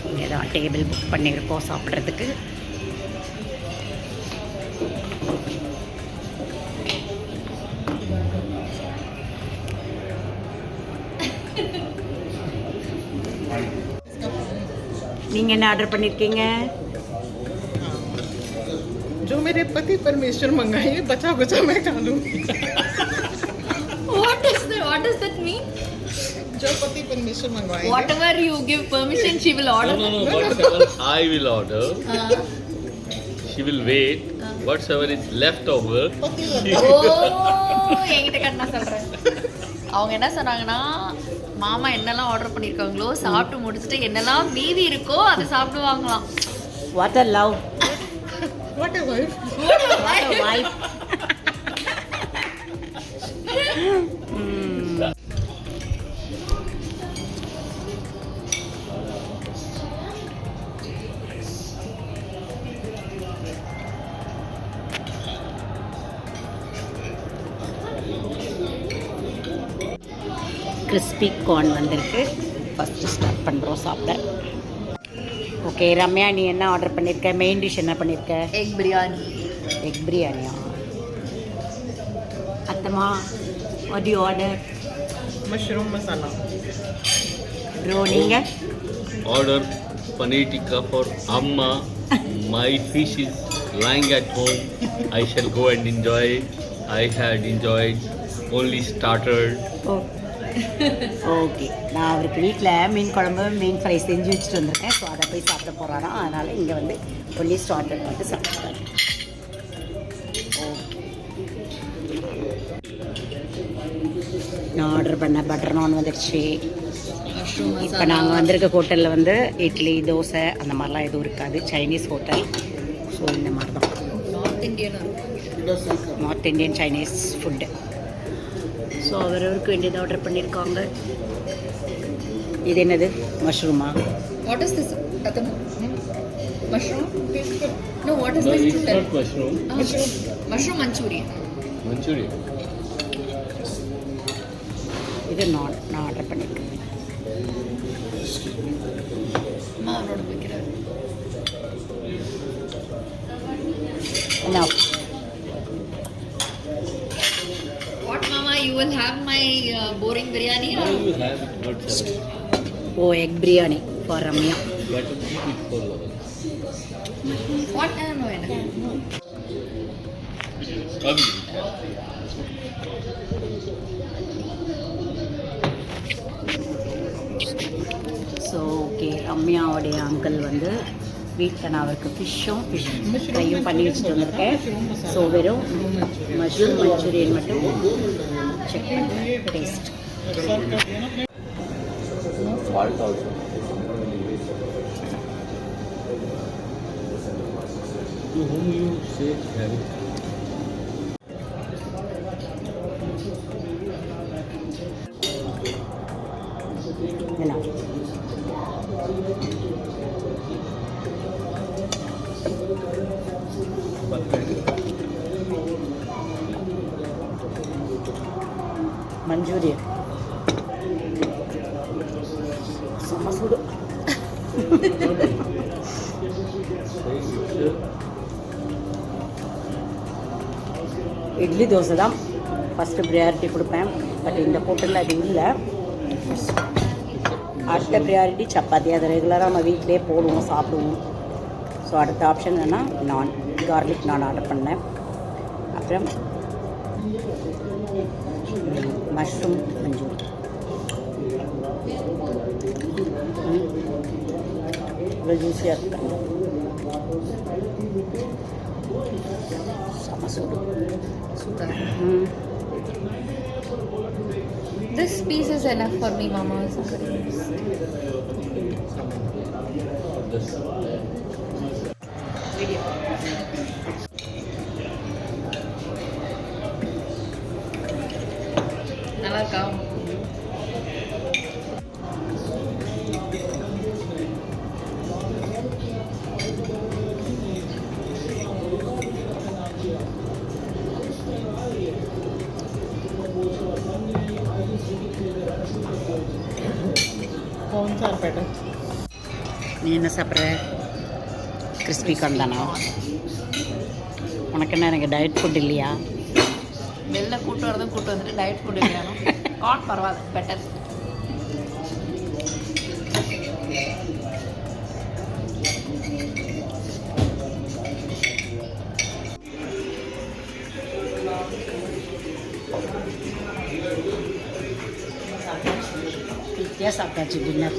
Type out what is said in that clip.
இங்கே தான் table book பண்ணியிருக்கோம் சாப்பிட்றதுக்கு. நீங்கள் என்ன ஆர்டர் பண்ணியிருக்கீங்க? जो मेरे पति परमेश्वर मंगाए बचा बचा मैं खा लूंगी. What does that mean? जो पति परमेश्वर मंगवाए. Whatever you give permission, she will order. No. Whatever I will order, she will wait. Whatever is left over. என்கிட்ட கண்ணா சொல்றேன். அவங்க என்ன சொன்னாங்கன்னா, மாமா என்னெல்லாம் ஆர்டர் பண்ணியிருக்காங்களோ சாப்பிட்டு முடிச்சுட்டு என்னெல்லாம் மீதி இருக்கோ அதை சாப்பிடுவாங்களாம். What a love. What a wife. What a wife. Crispy corn வந்திருக்கு. ஃபஸ்ட்டு ஸ்டார்ட் பண்ணுறோம் சாப்பிட. ஓகே ரம்யா, நீ என்ன ஆர்டர் பண்ணியிருக்க? மெயின் டிஷ் என்ன பண்ணியிருக்க? எக் பிரியாணி. எக் பிரியாணியா? அத்தம்மா, what you order? Mushroom masala. Bro நீங்கள்? Order paneer tikka for Amma. My fish is lying at home. I shall go and enjoy. I had enjoyed only started. Okay, நான் அவருக்கு வீட்டில் மீன் குழம்பு மீன் fry செஞ்சு வச்சுட்டு வந்திருக்கேன். ஸோ அதை போய் சாப்பிட போகிறானா, அதனால் இங்கே வந்து ஒன்லி ஸ்டார்டர் வந்து சாப்பிட்றாரு. ஓகே, நான் ஆர்டர் பண்ண பட்டர் நான் வந்துடுச்சு. இப்போ நாங்கள் வந்திருக்க ஹோட்டலில் வந்து இட்லி தோசை அந்த மாதிரிலாம் எதுவும் இருக்காது. Chinese hotel. ஸோ இந்த மாதிரி தான் north Indian Chinese food. So அவரவருக்கு வேண்டியது ஆர்டர் பண்ணியிருக்காங்க. இது என்னது? மஷ்ரூமா? What is this? Mushroom? No, what is No, this? it's not mushroom. Mushroom Manchurian. Manchurian. இது நான் ஆர்டர் பண்ணியிருக்கேன். அம்மா அவரோட வைக்கிறாரு. என்ன? What mama, you will have my boring biryani? Now you have it, not seven. Oh, egg biryani for Ramya. But keep it for love. What? No, no. Come. So okay, ரம்யாவுடைய uncle வந்து வீட்டில் நான் அவருக்கு ஃபிஷ் ஃப்ரையும் பண்ணி வச்சுட்டு வந்திருக்கேன். ஸோ வெறும் mushroom Manchurian மட்டும் செக் பண்ணி taste. Salt also. To whom you say have it? என்ன? மஞ்சூரியன் செம்ம சூடு. இட்லி தோசை தான் ஃபஸ்ட்டு ப்ரியாரிட்டி கொடுப்பேன். பட் இந்த ஹோட்டலில் அது இல்லை. அடுத்த ப்ரியாரிட்டி சப்பாத்தி. அதை ரெகுலராக நம்ம வீட்டிலே போடுவோம், சாப்பிடுவோம். ஸோ அடுத்த ஆப்ஷன் என்னென்னா நான் கார்லிக் நான் ஆர்டர் பண்ணேன். அப்புறம் மஷ்ரூம் மஞ்சூரி. இவ்வளோ ஜூஸியாக இருக்கு. செம்ம சூடு. This piece is enough for me, mama. Video. நல்லா இருக்கா? சார் பேட்டர் நீ என்ன சாப்பிட்ற? கிறிஸ்பி கார்ன் தானா? உனக்கு என்ன, எனக்கு டயட் ஃபுட் இல்லையா? வெளில கூட்டு வரதும் கூட்டு வந்துட்டு டயட் ஃபுட் வேணும். கார்ன் பரவாயில்ல, பெட்டர். ஹெல்த்தியாக சாப்பிட்டாச்சு டின்னர்.